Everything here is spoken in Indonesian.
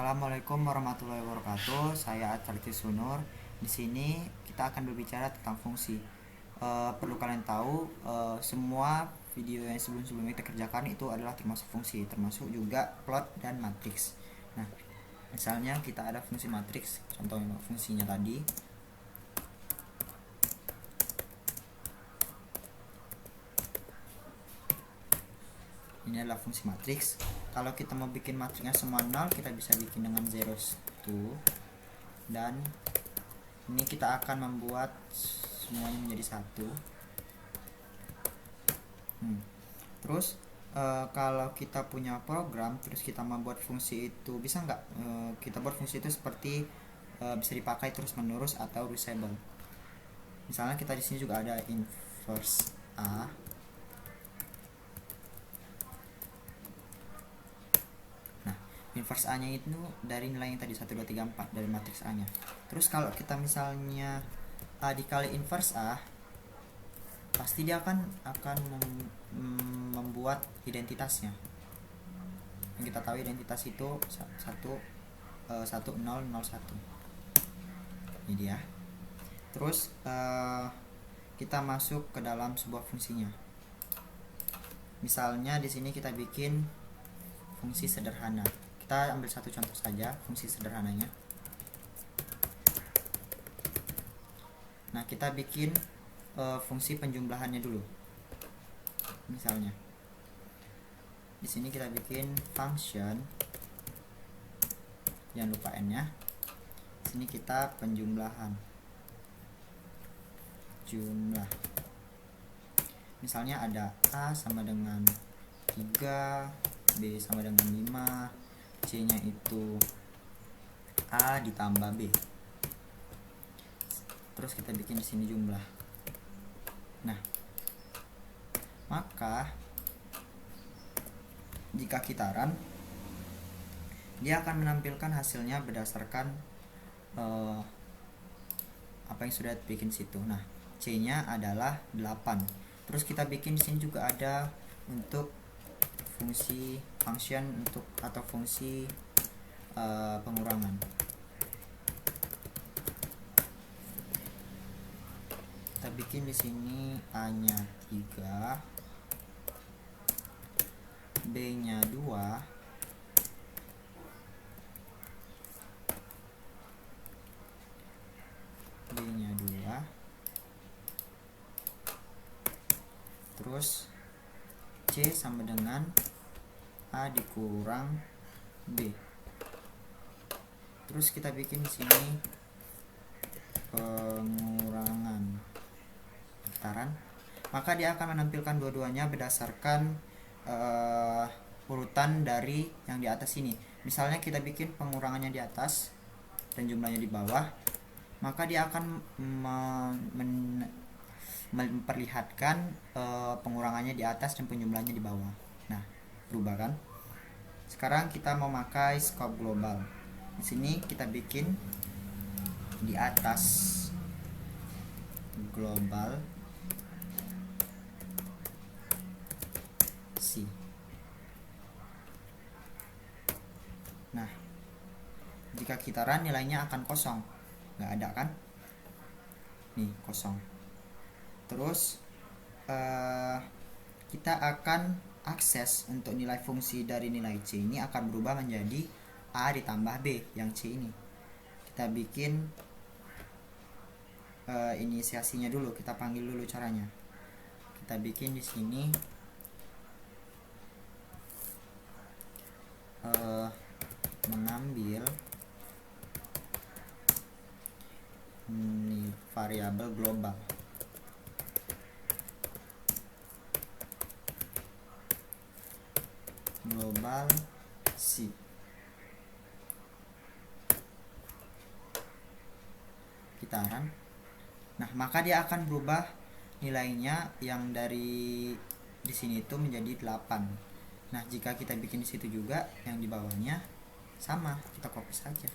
Assalamualaikum warahmatullahi wabarakatuh. Saya Acarti Sunur. Di sini kita akan berbicara tentang fungsi. Perlu kalian tahu, semua video yang sebelum-sebelumnya kita kerjakan itu adalah termasuk fungsi, termasuk juga plot dan matriks. Nah, misalnya kita ada fungsi matriks, contohnya fungsinya tadi. Ini adalah fungsi matriks. Kalau kita mau bikin matriksnya semua 0, kita bisa bikin dengan 0 2, dan ini kita akan membuat semuanya menjadi 1. Terus kalau kita punya program terus kita membuat fungsi itu, bisa nggak kita buat fungsi itu seperti bisa dipakai terus menerus atau reusable. Misalnya kita di sini juga ada inverse A. Inverse A nya itu dari nilai yang tadi 1, 2, 3, 4 dari matriks A nya. Terus kalau kita misalnya A dikali inverse A, pasti dia akan membuat identitasnya. Yang kita tahu identitas itu 1 0 0 1. Ini dia. Terus kita masuk ke dalam sebuah fungsinya. Misalnya di sini kita bikin fungsi sederhana. Kita ambil satu contoh saja fungsi sederhananya. Nah, kita bikin fungsi penjumlahannya dulu. Misalnya di sini kita bikin function, jangan lupa n nya. Di sini kita penjumlahan jumlah. Misalnya ada A sama dengan 3, B sama dengan 5, C nya itu A ditambah B. Terus kita bikin di sini jumlah. Nah, maka jika kita run, dia akan menampilkan hasilnya berdasarkan apa yang sudah bikin situ. Nah, C nya adalah 8. Terus kita bikin di sini juga ada untuk fungsi function untuk atau fungsi pengurangan. Kita bikin di sini A nya 3, B nya 2, B nya 2, terus C sama dengan A dikurang B. Terus kita bikin di sini pengurangan getaran. Maka dia akan menampilkan dua-duanya berdasarkan urutan dari yang di atas ini. Misalnya kita bikin pengurangannya di atas dan jumlahnya di bawah, maka dia akan memperlihatkan pengurangannya di atas dan penjumlahnya di bawah. Nah, berubah kan? Sekarang kita mau pakai scope global. Di sini kita bikin di atas global C. Nah, jika kita run nilainya akan kosong, nggak ada kan? Nih, kosong. Terus kita akan akses untuk nilai fungsi dari nilai C ini akan berubah menjadi A ditambah B yang C ini. Kita bikin inisiasinya dulu, kita panggil dulu caranya. Kita bikin di sini mengambil variabel global. Global C. Kita run. Nah, maka dia akan berubah nilainya yang dari di sini itu menjadi 8. Nah, jika kita bikin di situ juga yang di bawahnya sama, kita copy saja.